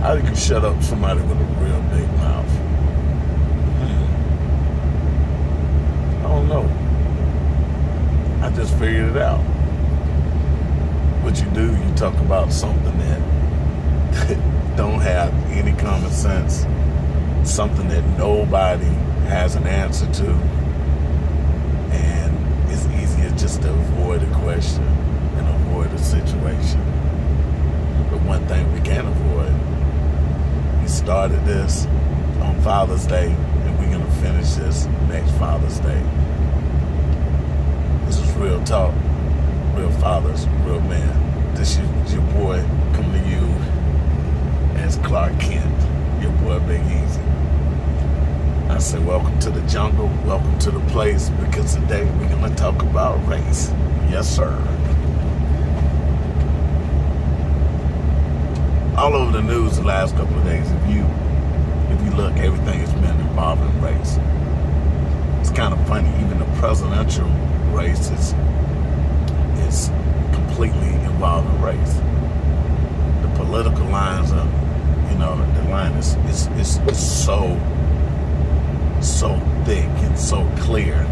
How you can shut up somebody with a real big mouth? I don't know. I just figured it out. What you do, you talk about something that don't have any common sense, something that nobody has an answer to, and it's easier just to avoid a question and avoid a situation. But one thing we can't avoid, we started this on Father's Day, and we're going to finish this next Father's Day. This is real talk, real fathers, real men. This is your boy coming to you as Clark Kent, your boy Big Easy. I say welcome to the jungle, welcome to the place, because today we're going to talk about race. Yes, sir. All over the news the last couple of days, if you look, everything has been involving race. It's kind of funny, even the presidential race is completely involving race. The political lines are, the line is so thick and so clear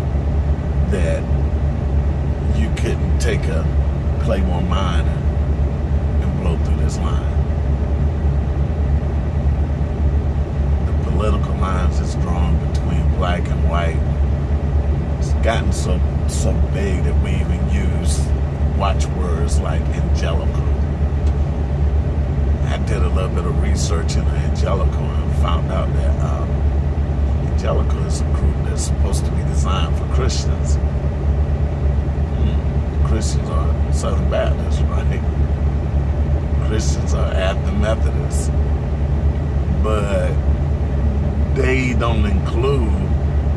that you couldn't take a Claymore mine and blow through this line. The political lines is drawn between black and white. It's gotten so big that we even use watchwords like angelical. I did a little bit of research into angelical and found out that angelical is a group that's supposed to be designed for Christians. Christians are Southern Baptists, right? Christians are Adventist Methodists. But they don't include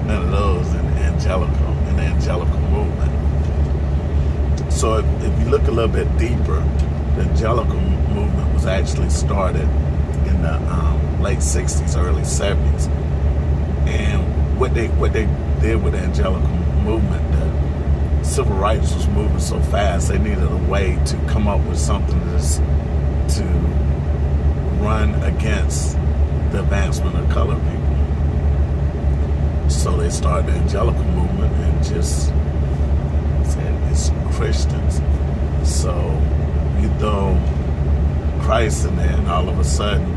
none of those in the angelical movement. So if you look a little bit deeper, the angelical movement was actually started in the late 60s, early 70s. And what they did with the angelical movement, the civil rights was moving so fast, they needed a way to come up with something to run against the advancement of colored people. So they started the angelical movement and just said it's Christians. So you throw Christ in there, and all of a sudden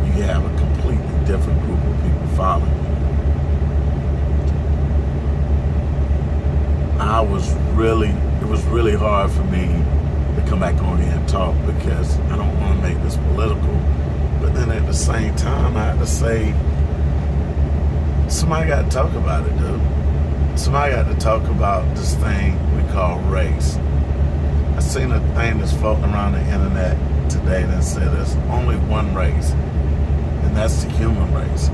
you have a completely different group of people following. It was really hard for me to come back on here and talk because I don't want to make this political. But then at the same time, I had to say, somebody got to talk about it, dude. Somebody got to talk about this thing we call race. I seen a thing that's floating around the internet today that said there's only one race, and that's the human race.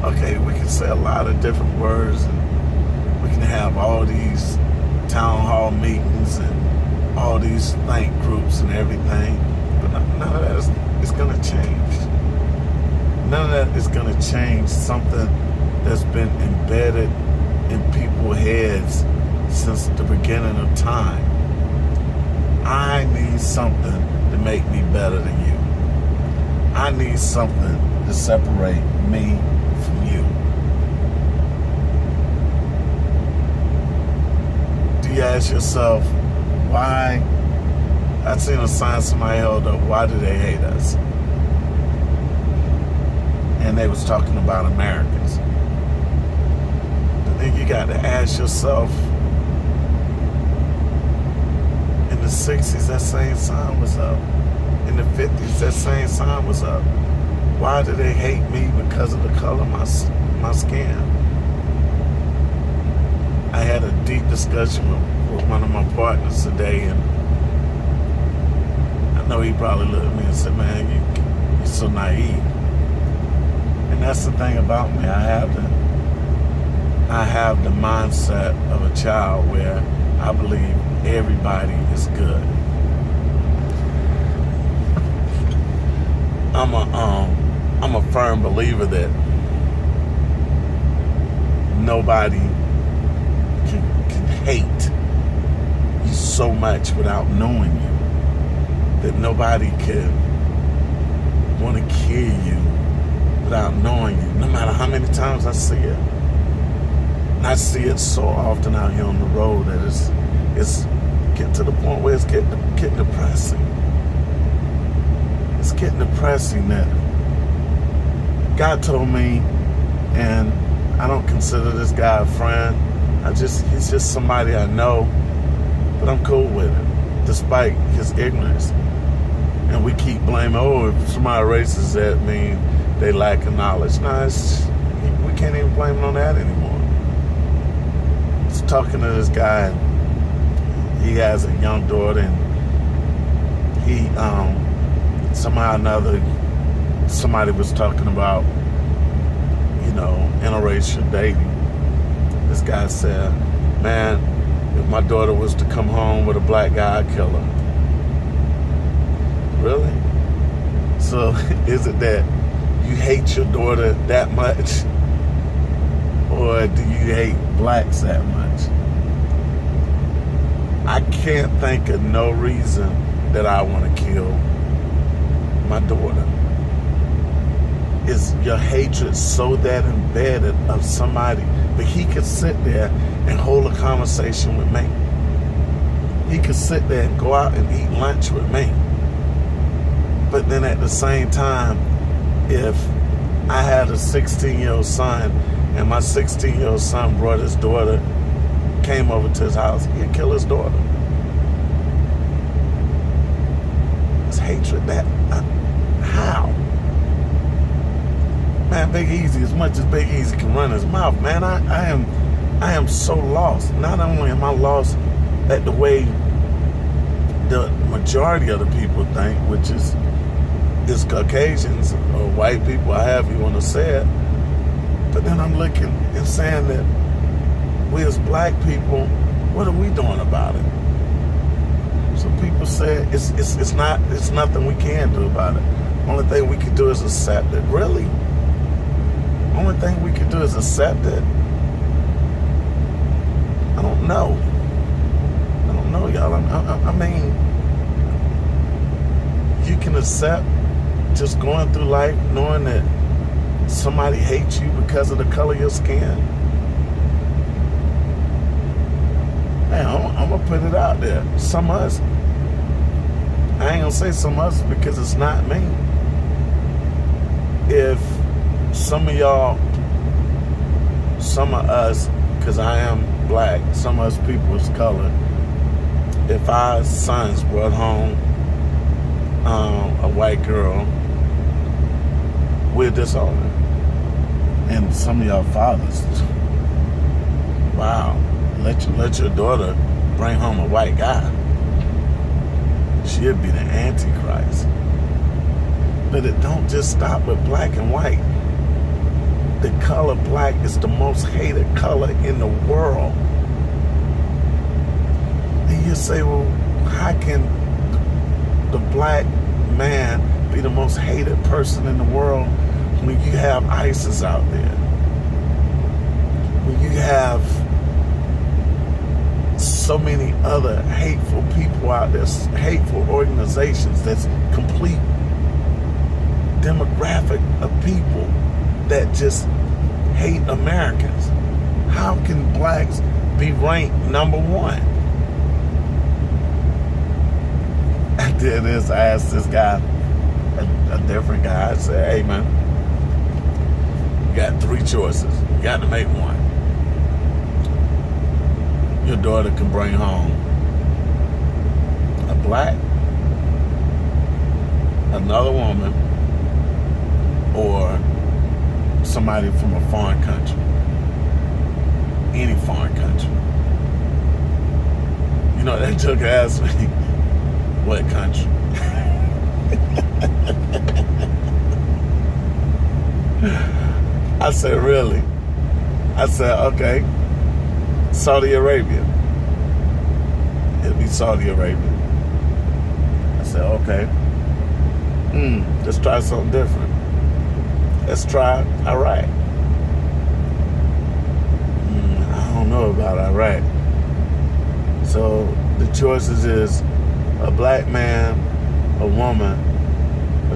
Okay, we can say a lot of different words, and we can have all these town hall meetings and all these think groups and everything, but none of that is going to change. None of that is going to change something that's been embedded in people's heads since the beginning of time. I need something to make me better than you. I need something to separate me from you. Do you ask yourself, why? I seen a sign somebody held up, why do they hate us? And they was talking about Americans. But then you got to ask yourself, in the 60s, that same sign was up. In the 50s, that same sign was up. Why do they hate me? Because of the color of my skin. I had a deep discussion with one of my partners today, and I know he probably looked at me and said, man, you're so naive. And that's the thing about me. I have the mindset of a child where I believe everybody is good. I'm a firm believer that nobody can hate you so much without knowing you, that nobody can want to kill you without knowing you, no matter how many times I see it. And I see it so often out here on the road that it's getting to the point where it's getting depressing. It's getting depressing that God told me, and I don't consider this guy a friend. He's just somebody I know, but I'm cool with it, despite his ignorance. And we keep blaming, if somebody racist, that mean they lack of knowledge. No, we can't even blame it on that anymore. I was talking to this guy, and he has a young daughter, and he, somehow or another, somebody was talking about, interracial dating. This guy said, man, if my daughter was to come home with a black guy, I'd kill her. Really? So is it that you hate your daughter that much? Or do you hate blacks that much? I can't think of no reason that I want to kill my daughter. Is your hatred so that embedded of somebody? But he could sit there and hold a conversation with me. He could sit there and go out and eat lunch with me. But then at the same time, if I had a 16-year-old son and my 16-year-old son brought his daughter, came over to his house, he'd kill his daughter. It's hatred that, how? Man, Big Easy, as much as Big Easy can run his mouth, man, I am so lost. Not only am I lost at the way the majority of the people think, which is Caucasians or white people, however you want to say it, but then I'm looking and saying that we as black people, what are we doing about it? Some people say it's nothing we can do about it. Only thing we can do is accept it. Really? Only thing we can do is accept it. I don't know. Y'all. I mean, you can accept just going through life knowing that somebody hates you because of the color of your skin. Man, I'm gonna put it out there. Some of us, I ain't gonna say some of us because it's not me. If some of y'all, some of us, because I am black, some of us people is colored, if our sons brought home a white girl, we're disown her. And some of y'all fathers, wow, let your daughter bring home a white guy. She'll be the Antichrist. But it don't just stop with black and white. The color black is the most hated color in the world. And you say, well, how can the black man be the most hated person in the world when you have ISIS out there? When you have so many other hateful people out there, hateful organizations, that's complete demographic of people that just hate Americans. How can blacks be ranked number one? I did this, I asked this guy, a different guy, I said, hey man, you got three choices. You got to make one. Your daughter can bring home a black, another woman, or somebody from a foreign country. Any foreign country. You know, they took and asked me, what country? I said, really? I said, okay, Saudi Arabia. It'll be Saudi Arabia. I said, okay. Let's try something different. Let's try Iraq. I don't know about Iraq. So the choices is a black man, a woman,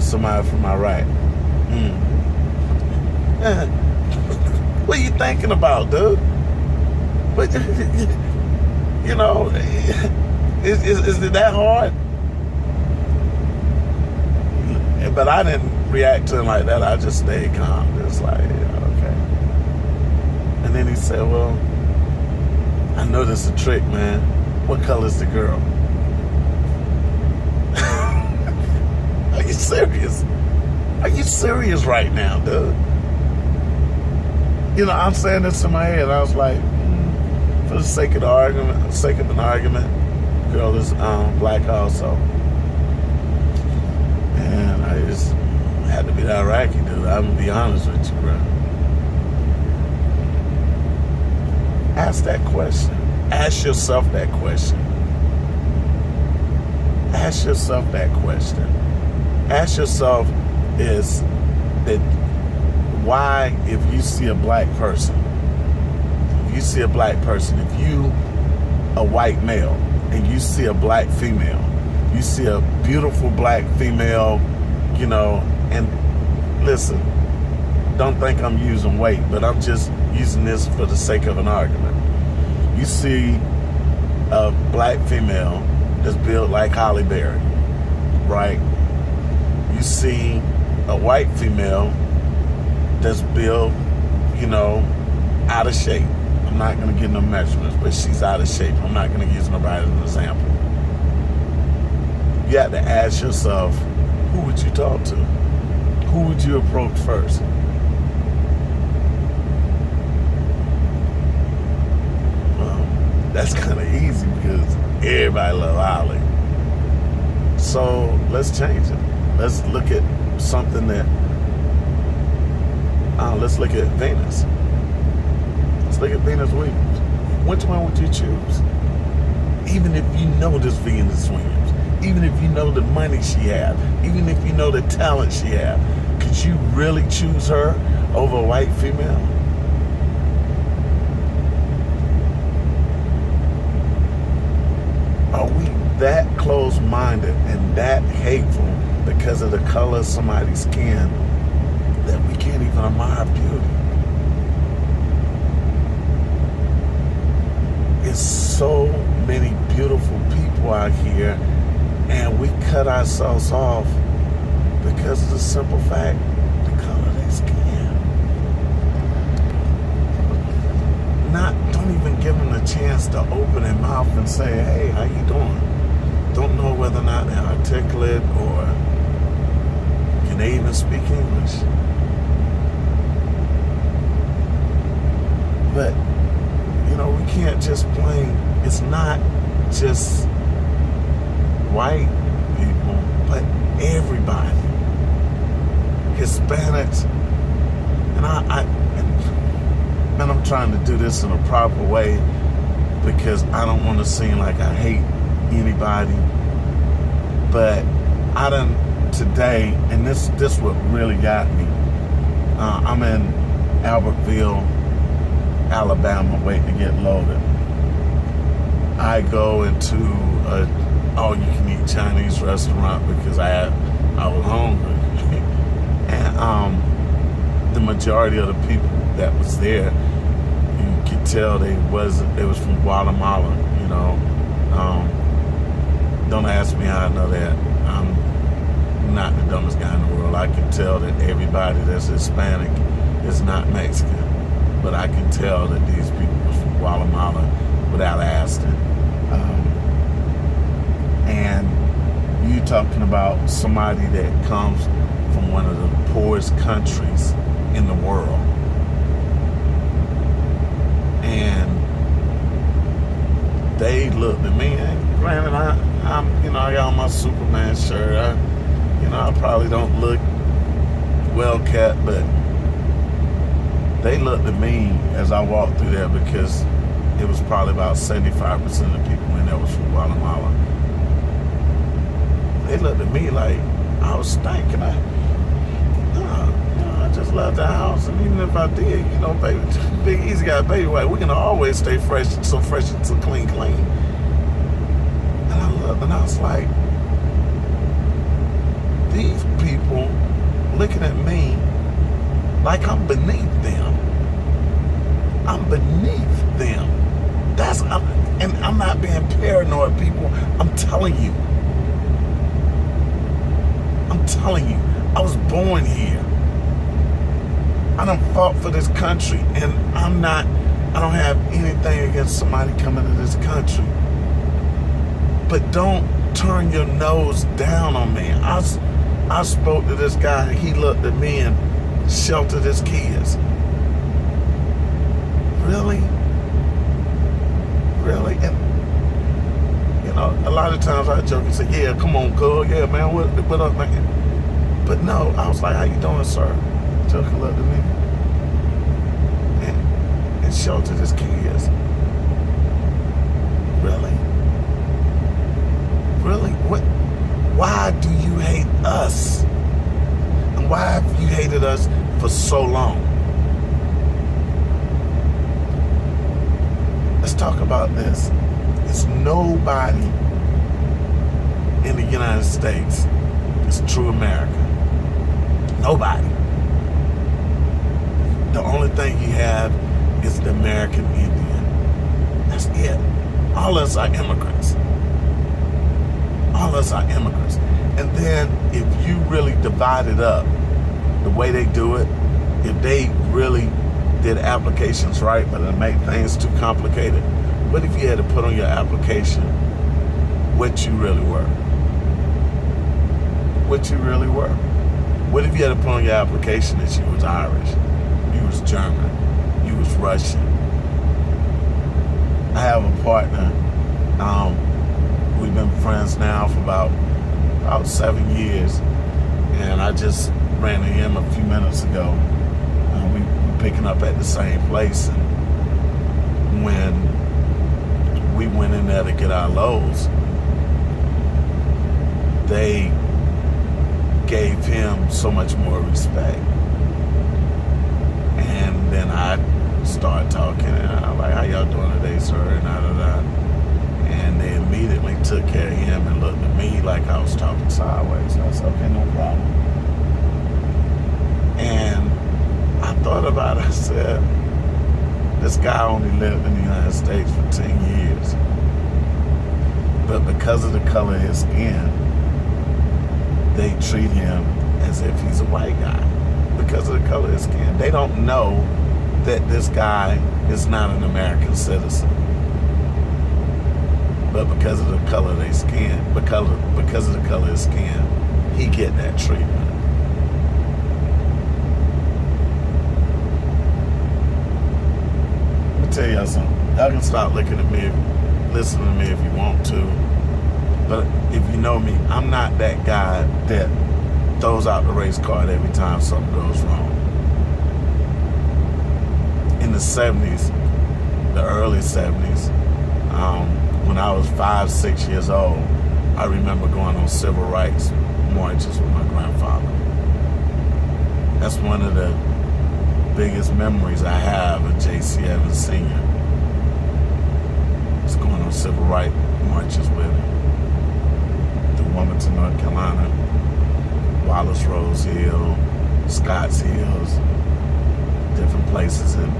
or somebody from my right. What are you thinking about, dude? But you know, is it that hard? But I didn't react to him like that. I just stayed calm. Just like, yeah, okay. And then he said, well, I know this is a trick, man. What color is the girl? Are you serious? Are you serious right now, dude? You know, I'm saying this in my head. I was like, for the sake of the argument, an argument, girl is black also. And I just had to be the Iraqi dude. I'm gonna be honest with you, bro. Ask that question. Ask yourself that question. Ask yourself that question. Ask yourself is that why, if you see a black person, if you a white male and you see a black female, you see a beautiful black female, you know, and listen, don't think I'm using weight, but I'm just using this for the sake of an argument. You see a black female that's built like Halle Berry, right? You see a white female that's built, you know, out of shape. I'm not going to give no measurements, but she's out of shape. I'm not going to use nobody as an example. You have to ask yourself, who would you talk to? Who would you approach first? Well, that's kind of easy because everybody loves Holly. So let's change it. Let's look at something that, let's look at Venus. Let's look at Venus Williams. Which one would you choose? Even if you know this Venus Williams, even if you know the money she has, even if you know the talent she has, could you really choose her over a white female? Are we that close-minded and that hateful because of the color of somebody's skin that we can't even admire beauty? It's so many beautiful people out here, and we cut ourselves off because of the simple fact, the color of their skin. Don't even give them the chance to open their mouth and say, hey, how you doing? Don't know whether or not they're articulate or can they even speak English. But, you know, we can't just blame, it's not just white people, but everybody. Hispanics, and I'm trying to do this in a proper way because I don't want to seem like I hate anybody, but I done today, and this what really got me. I'm in Albertville, Alabama, waiting to get loaded. I go into a all-you-can-eat Chinese restaurant because I was hungry, and the majority of the people that was there, you could tell they was from Guatemala. You know, don't ask me how I know that. I'm not the dumbest guy in the world. I can tell that everybody that's Hispanic is not Mexican, but I can tell that these people was from Guatemala without asking. And you talking about somebody that comes from one of the poorest countries in the world, and they looked at me. And granted, I'm you know, I got on my Superman shirt. I probably don't look well kept, but they looked at me as I walked through there because it was probably about 75% of the people in there was from Guatemala. They looked at me like I was stinking. I just love the house, and even if I did, you know, baby, Big Easy got baby white. We can always stay fresh, so clean. And I was like, these people people looking at me like I'm beneath them. I'm beneath them. And I'm not being paranoid, people. I'm telling you. I'm telling you. I was born here. I done fought for this country, and I don't have anything against somebody coming to this country. But don't turn your nose down on me. I spoke to this guy, he looked at me and sheltered his kids. Really? Really? And, you know, a lot of times I joke and say, yeah, come on, cuz, yeah, man, what up, man? But no, I was like, how you doing, sir? Joker looked at me and sheltered his kids. Really? Really? What? Why do you hate us? And why have you hated us for so long? Let's talk about this. There's nobody in the United States that's true America. Nobody. The only thing you have is the American Indian. That's it. All of us are immigrants. All of us are immigrants. And then if you really divide it up the way they do it, if they really did applications right, but it made things too complicated, what if you had to put on your application what you really were? What you really were? What if you had to put on your application that you was Irish, you was German, you was Russian? I have a partner. We've been friends now for about 7 years, and I just ran into him a few minutes ago. We were picking up at the same place, and when we went in there to get our loads, they gave him so much more respect. And then I started talking, and I'm like, how y'all doing today, sir? And and they immediately took care of him and looked at me like I was talking sideways. And I said, okay, no problem. And I thought about it. I said, this guy only lived in the United States for 10 years. But because of the color of his skin, they treat him as if he's a white guy. Because of the color of his skin. They don't know that this guy is not an American citizen. But because of the color of their skin, because of the color of his skin, he get that treatment. Let me tell y'all something. Y'all can stop looking at me, listening to me if you want to. But if you know me, I'm not that guy that throws out the race card every time something goes wrong. In the 70s, the early 70s, when I was 5, 6 years old, I remember going on civil rights marches with my grandfather. That's one of the biggest memories I have of J.C. Evans Sr. It's going on civil rights marches with him. Through Wilmington, North Carolina, Wallace Rose Hill, Scotts Hills, different places in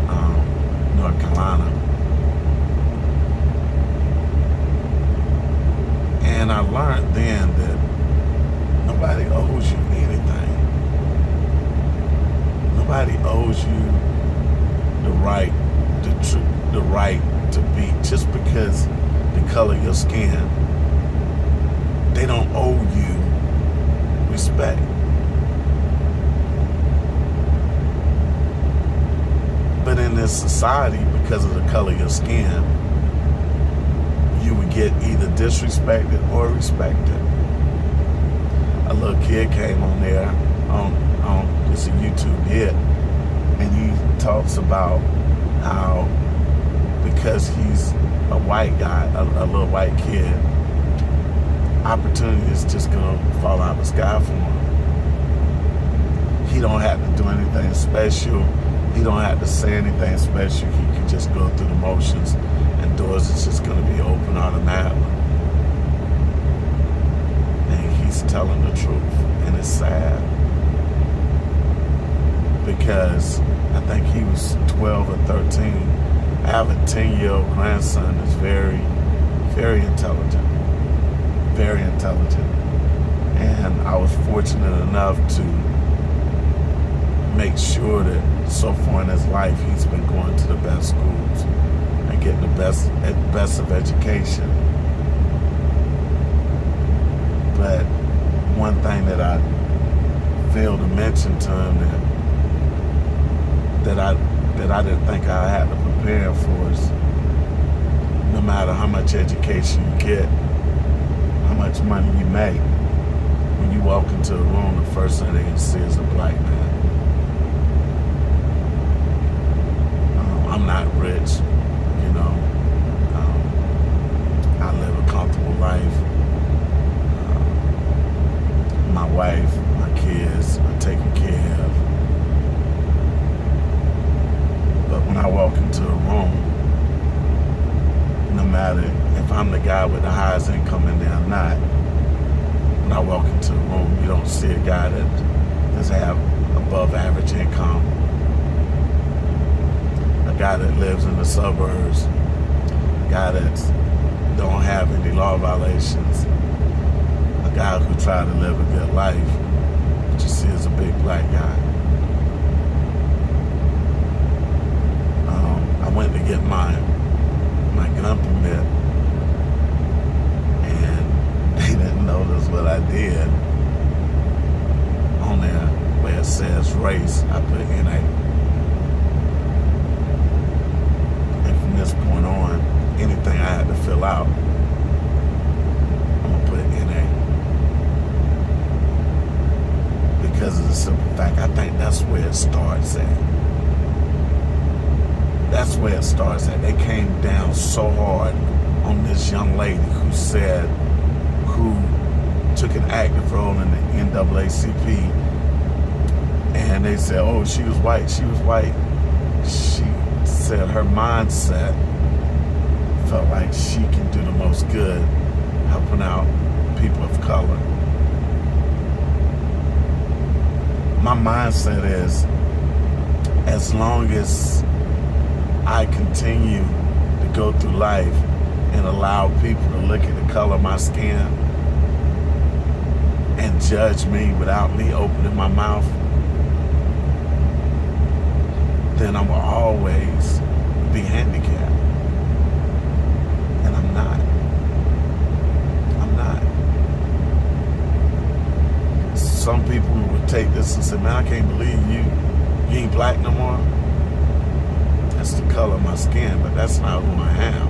North Carolina. And I learned then that nobody owes you anything. Nobody owes you the right to be, just because the color of your skin. They don't owe you respect. But in this society, because of the color of your skin, you would get either disrespected or respected. A little kid came on there on it's a YouTube hit, and he talks about how because he's a white guy, a little white kid, opportunity is just gonna fall out of the sky for him. He don't have to do anything special. He don't have to say anything special. He can just go through the motions, and doors is just gonna be open automatically. And he's telling the truth, and it's sad. because I think he was 12 or 13. I have a 10-year-old grandson that's very, very intelligent. Very intelligent. And I was fortunate enough to make sure that so far in his life he's been going to the best schools and getting the best of education. But one thing that I failed to mention to him that I didn't think I had to prepare for is no matter how much education you get, how much money you make, when you walk into a room, the first thing they can see is a black man. I'm not rich, you know. I live a comfortable life. My wife, my kids are taken care of. But when I walk into a room, no matter if I'm the guy with the highest income in there or not, when I walk into a room, you don't see a guy that doesn't have above average income, a guy that lives in the suburbs, a guy that don't have any law violations, a guy who tried to live a good life, but you see is a big black guy. I went to get my gun permit, and they didn't notice what I did. On there where it says race, I put NA. And from this point on, anything I had to fill out, I'm gonna put NA. Because of the simple fact, I think that's where it starts at. That's where it starts at. They came down so hard on this young lady who took an active role in the NAACP, and they said, oh, she was white. She said her mindset felt like she can do the most good helping out people of color. My mindset is, as long as I continue to go through life and allow people to look at the color of my skin and judge me without me opening my mouth, then I'm gonna always be handicapped. And I'm not. Some people would take this and say, man, I can't believe you ain't black no more. That's the color of my skin, but that's not who I am.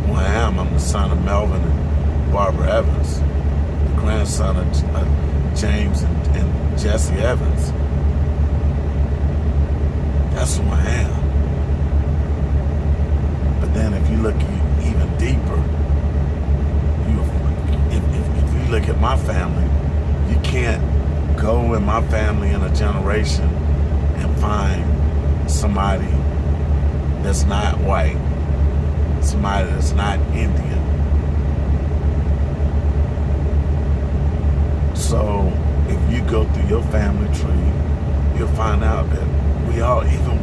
Who I am, I'm the son of Melvin and Barbara Evans, the grandson of James and Jesse Evans. That's who I am. But then if you look even deeper, if you look at my family, you can't go in my family in a generation and find somebody that's not white, somebody that's not Indian. So if you go through your family tree, you'll find out that we all, even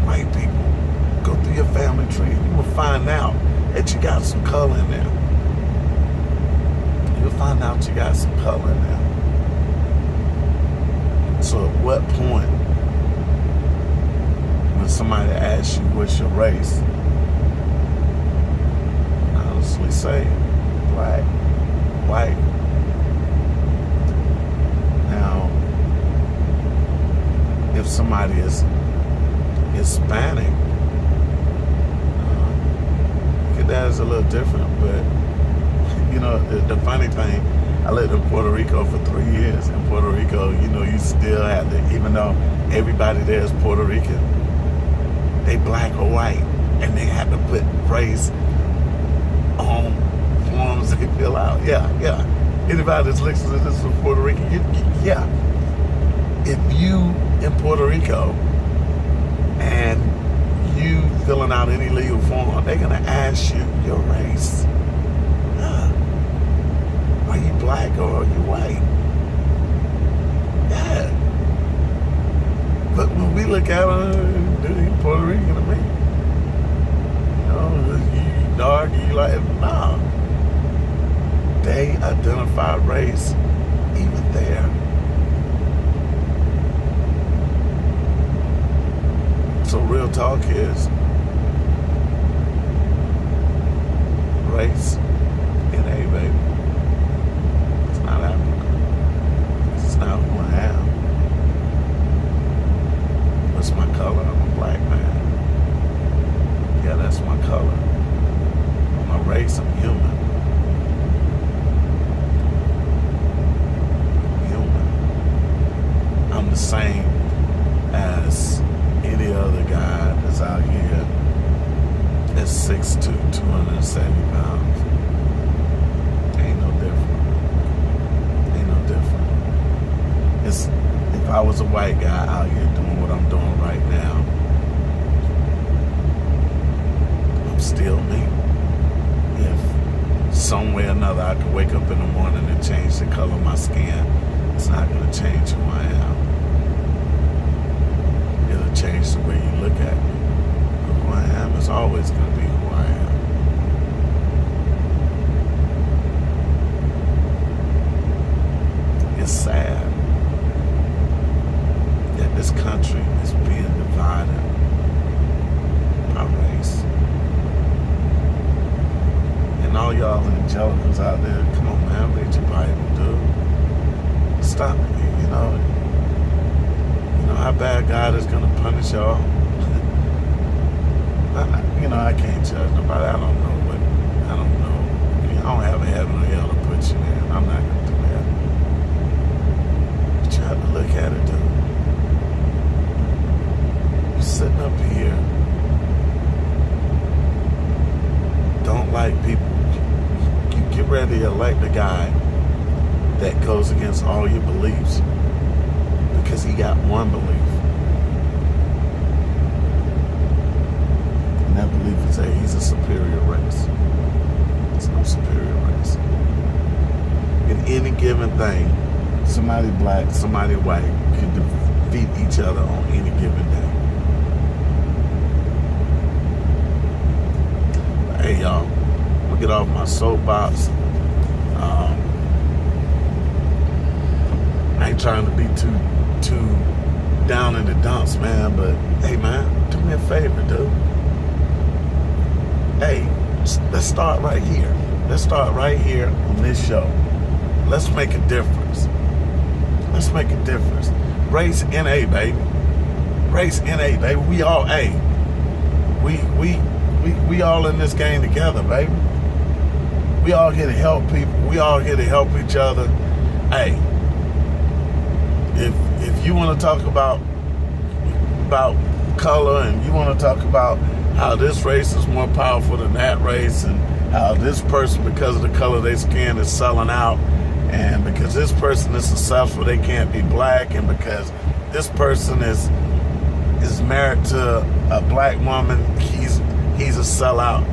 white people, go through your family tree, you will find out that you got some color in there. You'll find out you got some color in there. So at what point, when somebody asks you what's your race, honestly say black, white. Now, if somebody is Hispanic, that is a little different. But you know, the funny thing, I lived in Puerto Rico for 3 years. In Puerto Rico, you know, you still have to, even though everybody there is Puerto Rican, they black or white, and they have to put race on forms they fill out. Yeah. Anybody that's listening to this from Puerto Rico, yeah. If you in Puerto Rico and you filling out any legal form, they're gonna ask you your race. Are you black or are you white? Yeah. race even there? So real talk is race in a baby. It's not Africa. It's not who I am. What's my color? I'm a black man. Yeah, that's my color. My race, I'm human. I'm the same as any other guy that's out here that's 6'2", 270 pounds. Ain't no different. Ain't no different. It's, if I was a white guy out here doing what I'm doing right now, I'm still me. If some way or another I could wake up in the morning and change the color of my skin, it's not going to change who I am. It'll change the way you look at me. But who I am is always going to be who I am. It's sad that this country is being divided by race. And all y'all evangelicals out there, come on man, read your Bible, dude. Stop it, you know how bad God is gonna punish y'all. I can't judge nobody. I don't know. I don't have a heaven or hell to put you in. I'm not gonna do that. But you have to look at it, dude. You're sitting up here, don't like people. You get ready to elect a guy that goes against all your beliefs because he got one belief. And that belief is that he's a superior race. It's no superior race. In any given thing, somebody black, somebody white can defeat each other on any given day. Hey y'all, I'm gonna get off my soapbox. I ain't trying to be too down in the dumps, man, but hey man, do me a favor, dude. Hey, let's start right here. Let's start right here on this show. Let's make a difference. Let's make a difference. Race NA, baby. Race NA, baby. We all A. We all in this game together, baby. We all here to help people. We all here to help each other. Hey, if you want to talk about color and you want to talk about how this race is more powerful than that race and how this person, because of the color of their skin, is selling out, and because this person is successful, they can't be black, and because this person is married to a black woman, he's a sellout.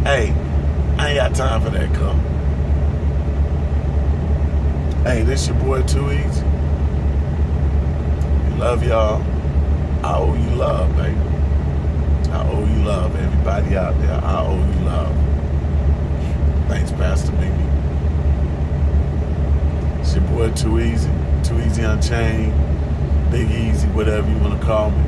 Hey, I ain't got time for that, cuz. Hey, this your boy Too Easy. Love y'all. I owe you love, baby. I owe you love, everybody out there. I owe you love. Thanks, Pastor Mimi. It's your boy Too Easy. Too Easy Unchained. Big Easy, whatever you want to call me.